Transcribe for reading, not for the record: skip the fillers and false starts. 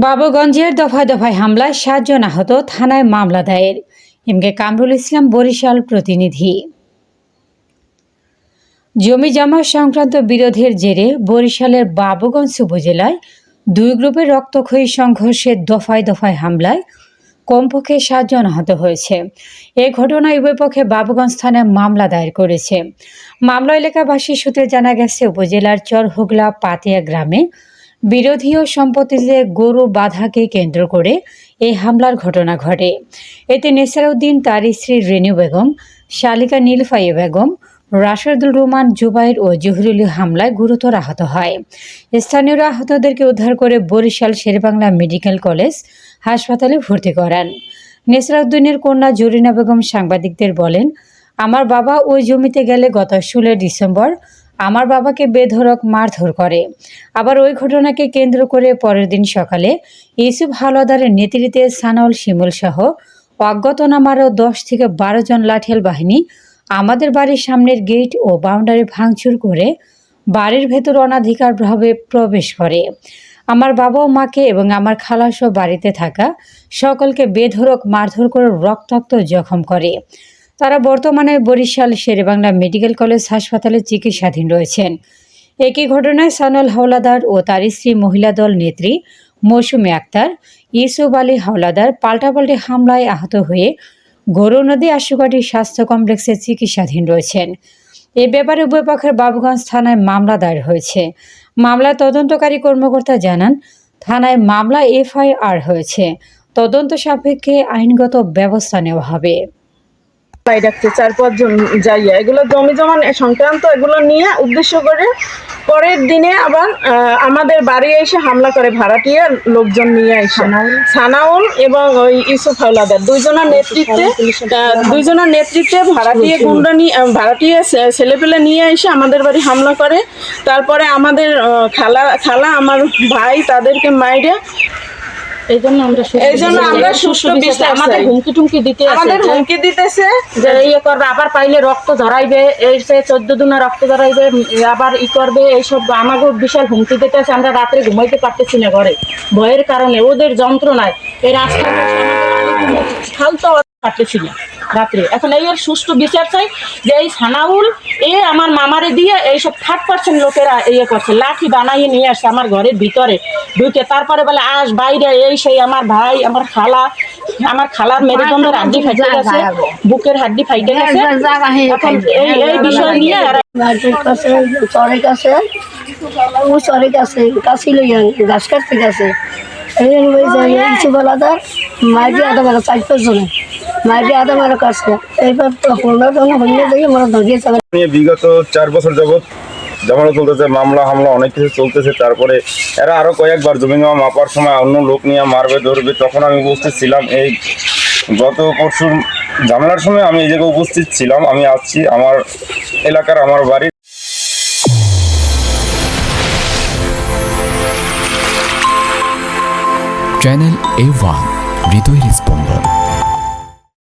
বাবুগঞ্জের দফায় দফায় হামলায় 7 জন আহত, থানায় মামলা দায়ের। এমকে কামরুল ইসলাম, বরিশাল প্রতিনিধি। জমি জমা সংক্রান্ত বিরোধের জেরে বরিশালের বাবুগঞ্জ উপজেলায় 2 গ্রুপের রক্তক্ষয়ী সংঘর্ষে দফায় দফায় হামলায় কমপক্ষে 7 জন আহত হয়েছে। এ ঘটনায় উভয় পক্ষে বাবুগঞ্জ থানায় মামলা দায়ের করেছে। মামলা এলাকাবাসী সূত্রে জানা গেছে, উপজেলার চরহুগলা পাতিয়া গ্রামে বিরোধী ও সম্পত্তিতে গরু বাধাকে কেন্দ্র করে এই হামলার ঘটনা ঘটে। এতে নেসারউদ্দিন, তার স্ত্রী রেনু বেগম, শালিকা নীলফাইয়া বেগম, রাশেদুল রহমান, জুবাইর ও জহিরুল হামলায় গুরুতর আহত হয়। স্থানীয়রা আহতদেরকে উদ্ধার করে বরিশাল শেরেবাংলা মেডিকেল কলেজ হাসপাতালে ভর্তি করান। নেসারউদ্দিনের কন্যা জরিনা বেগম সাংবাদিকদের বলেন, আমার বাবা ওই জমিতে গেলে গত 16 ডিসেম্বর আমার বাবাকে বেধড়ক মারধর করে। আবার ওই ঘটনাকে কেন্দ্র করে পরের দিন সকালে ইউসুফ হাওলাদারের নেতৃত্বে সানাউল শিমুল সহ অজ্ঞাতনামারও 10 থেকে 12 জন লাঠিয়াল বাহিনী আমাদের বাড়ির সামনের গেট ও বাউন্ডারি ভাঙচুর করে বাড়ির ভেতর অনাধিকারভাবে প্রবেশ করে। আমার বাবা ও মাকে এবং আমার খালাসহ বাড়িতে থাকা সকলকে বেধড়ক মারধর করে রক্তাক্ত জখম করে। তারা বর্তমানে বরিশাল শেরেবাংলা মেডিকেল কলেজ হাসপাতালে চিকিৎসাধীন রয়েছেন। একই ঘটনায় সানাউল হাওলাদার ও তার স্ত্রী মহিলা দল নেত্রী মৌসুমী আক্তার, ইউসুফ আলী হাওলাদার পাল্টাপাল্টি হামলায় আহত হয়ে গৌরনদী আশুকাঠি স্বাস্থ্য কমপ্লেক্সে চিকিৎসাধীন রয়েছেন। এ ব্যাপারে উভয় পক্ষের বাবুগঞ্জ থানায় মামলা দায়ের হয়েছে। মামলার তদন্তকারী কর্মকর্তা জানান, থানায় মামলা এফআইআর হয়েছে। তদন্ত সাপেক্ষে আইনগত ব্যবস্থা নেওয়া হবে। রাখছে 4-5 জন যাইয়া এগুলো জমি জমা সংক্রান্ত এগুলো নিয়ে উদ্দেশ্য করে পরের দিনে আবার আমাদের বাড়ি এসে হামলা করে ভাড়াটিয়া লোকজন নিয়ে এসে সানাউল এবং ওই ইউসুফ হাওলাদার দুইজনের নেতৃত্বে ভাড়াটিয়া গুন্ডা নিয়ে ভাড়াটিয়া ছেলেপেলে নিয়ে এসে আমাদের বাড়ি হামলা করে। তারপরে আমাদের খালা আমার ভাই তাদেরকে মাইরে এই জন্য আমরা সুষ্ঠু বিচার আমাদের হুমকি দিতেছে যে ইয়ে করবে, আবার পাইলে রক্ত ধরাইবে, এই 14 দিনে রক্ত ধরাইবে, আবার ই করবে, এইসব আমাকে বিশাল হুমকি দিতেছে। আমরা রাত্রে ঘুমাইতে পারতেছি না ঘরে ভয়ের কারণে, ওদের যন্ত্রণায় এই রাস্তা ফালতো পারতেছি না রাত্রে। এখন এই সুষ্ঠু বিচার চাই যে এই সানাউল আমার মামারে দিয়ে এইসব 30% লোকেরা ইয়ে করছে, লাঠি বানাইয়ে নিয়ে আসছে আমার ঘরের ভিতরে ঢুকে। তারপরে বলে আস বাইরে, এই সেই আমার ভাই, আমার খালার মেরুদণ্ডের হাড্ডি ফাইটে গেছে, বুকের হাড্ডি ফাইটে গেছে। এখন এই বিষয় নিয়ে গাছ কাটতে গেছে বিগত 4 বছর যাবৎ ঝামেলা চলতেছে, মামলা হামলা অনেক কিছু চলতেছে। তারপরে এরা আরো কয়েকবার জমি মাপার সময় অন্য লোক নিয়ে মারবে ধরবে, তখন আমি উপস্থিত ছিলাম। এই গত পরশুর ঝামেলার সময় আমি এই জায়গায় উপস্থিত ছিলাম। আমি আসছি আমার এলাকার আমার বাড়ি। চ্যানেল A1 হৃদয়ের স্পন্দন।